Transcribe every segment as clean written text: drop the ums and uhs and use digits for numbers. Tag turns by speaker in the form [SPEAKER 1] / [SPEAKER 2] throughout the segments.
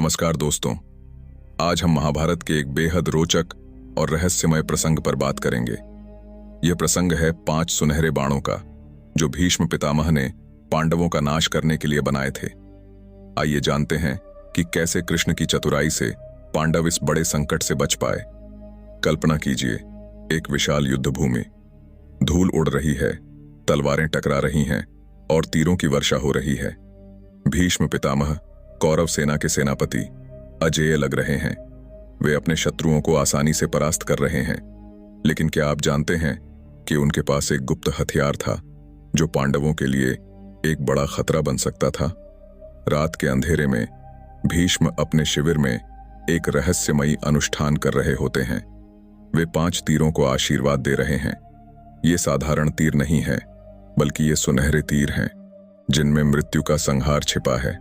[SPEAKER 1] नमस्कार दोस्तों, आज हम महाभारत के एक बेहद रोचक और रहस्यमय प्रसंग पर बात करेंगे। यह प्रसंग है 5 सुनहरे बाणों का, जो भीष्म पितामह ने पांडवों का नाश करने के लिए बनाए थे। आइए जानते हैं कि कैसे कृष्ण की चतुराई से पांडव इस बड़े संकट से बच पाए। कल्पना कीजिए, एक विशाल युद्ध भूमि, धूल उड़ रही है, तलवारें टकरा रही हैं और तीरों की वर्षा हो रही है। भीष्म पितामह कौरव सेना के सेनापति अजेय लग रहे हैं। वे अपने शत्रुओं को आसानी से परास्त कर रहे हैं, लेकिन क्या आप जानते हैं कि उनके पास एक गुप्त हथियार था जो पांडवों के लिए एक बड़ा खतरा बन सकता था। रात के अंधेरे में भीष्म अपने शिविर में एक रहस्यमयी अनुष्ठान कर रहे होते हैं। वे 5 तीरों को आशीर्वाद दे रहे हैं। ये साधारण तीर नहीं है, बल्कि ये सुनहरे तीर हैं जिनमें मृत्यु का संहार छिपा है।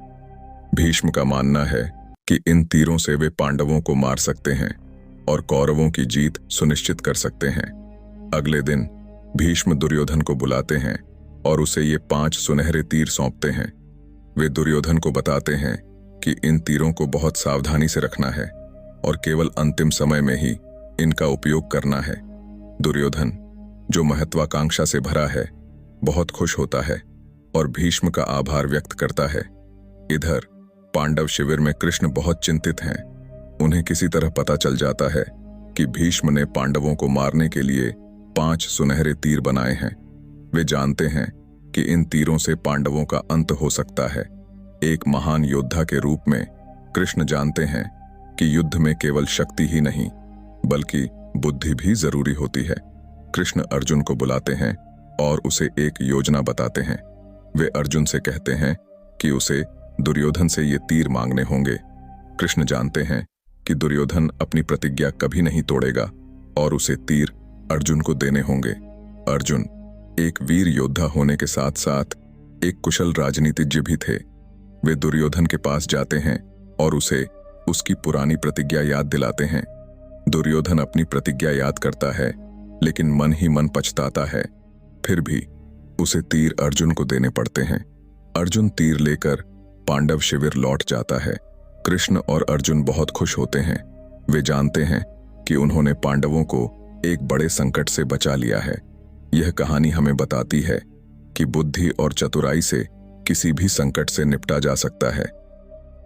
[SPEAKER 1] भीष्म का मानना है कि इन तीरों से वे पांडवों को मार सकते हैं और कौरवों की जीत सुनिश्चित कर सकते हैं। अगले दिन भीष्म दुर्योधन को बुलाते हैं और उसे ये 5 सुनहरे तीर सौंपते हैं। वे दुर्योधन को बताते हैं कि इन तीरों को बहुत सावधानी से रखना है और केवल अंतिम समय में ही इनका उपयोग करना है। दुर्योधन, जो महत्वाकांक्षा से भरा है, बहुत खुश होता है और भीष्म का आभार व्यक्त करता है। इधर पांडव शिविर में कृष्ण बहुत चिंतित हैं। उन्हें किसी तरह पता चल जाता है कि भीष्म ने पांडवों को मारने के लिए 5 सुनहरे तीर बनाए हैं। वे जानते हैं कि इन तीरों से पांडवों का अंत हो सकता है। एक महान योद्धा के रूप में कृष्ण जानते हैं कि युद्ध में केवल शक्ति ही नहीं, बल्कि बुद्धि भी जरूरी होती है। कृष्ण अर्जुन को बुलाते हैं और उसे एक योजना बताते हैं। वे अर्जुन से कहते हैं कि उसे दुर्योधन से ये तीर मांगने होंगे। कृष्ण जानते हैं कि दुर्योधन अपनी प्रतिज्ञा कभी नहीं तोड़ेगा और उसे तीर अर्जुन को देने होंगे। अर्जुन एक वीर योद्धा होने के साथ साथ एक कुशल राजनीतिज्ञ भी थे। वे दुर्योधन के पास जाते हैं और उसे उसकी पुरानी प्रतिज्ञा याद दिलाते हैं। दुर्योधन अपनी प्रतिज्ञा याद करता है, लेकिन मन ही मन पछताता है। फिर भी उसे तीर अर्जुन को देने पड़ते हैं। अर्जुन तीर लेकर पांडव शिविर लौट जाता है। कृष्ण और अर्जुन बहुत खुश होते हैं। वे जानते हैं कि उन्होंने पांडवों को एक बड़े संकट से बचा लिया है। यह कहानी हमें बताती है कि बुद्धि और चतुराई से किसी भी संकट से निपटा जा सकता है।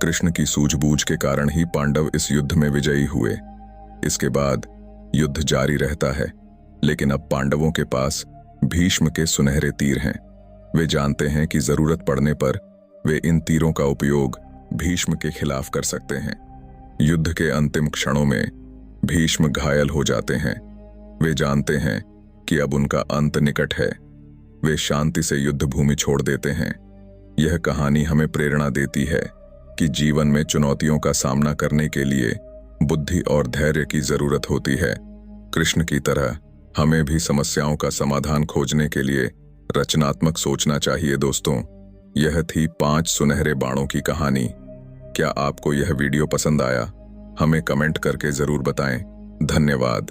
[SPEAKER 1] कृष्ण की सूझबूझ के कारण ही पांडव इस युद्ध में विजयी हुए। इसके बाद युद्ध जारी रहता है, लेकिन अब पांडवों के पास भीष्म के सुनहरे तीर हैं। वे जानते हैं कि जरूरत पड़ने पर वे इन तीरों का उपयोग भीष्म के खिलाफ कर सकते हैं। युद्ध के अंतिम क्षणों में भीष्म घायल हो जाते हैं। वे जानते हैं कि अब उनका अंत निकट है। वे शांति से युद्ध भूमि छोड़ देते हैं। यह कहानी हमें प्रेरणा देती है कि जीवन में चुनौतियों का सामना करने के लिए बुद्धि और धैर्य की जरूरत होती है। कृष्ण की तरह हमें भी समस्याओं का समाधान खोजने के लिए रचनात्मक सोचना चाहिए। दोस्तों, यह थी 5 सुनहरे बाणों की कहानी। क्या आपको यह वीडियो पसंद आया? हमें कमेंट करके जरूर बताएं। धन्यवाद।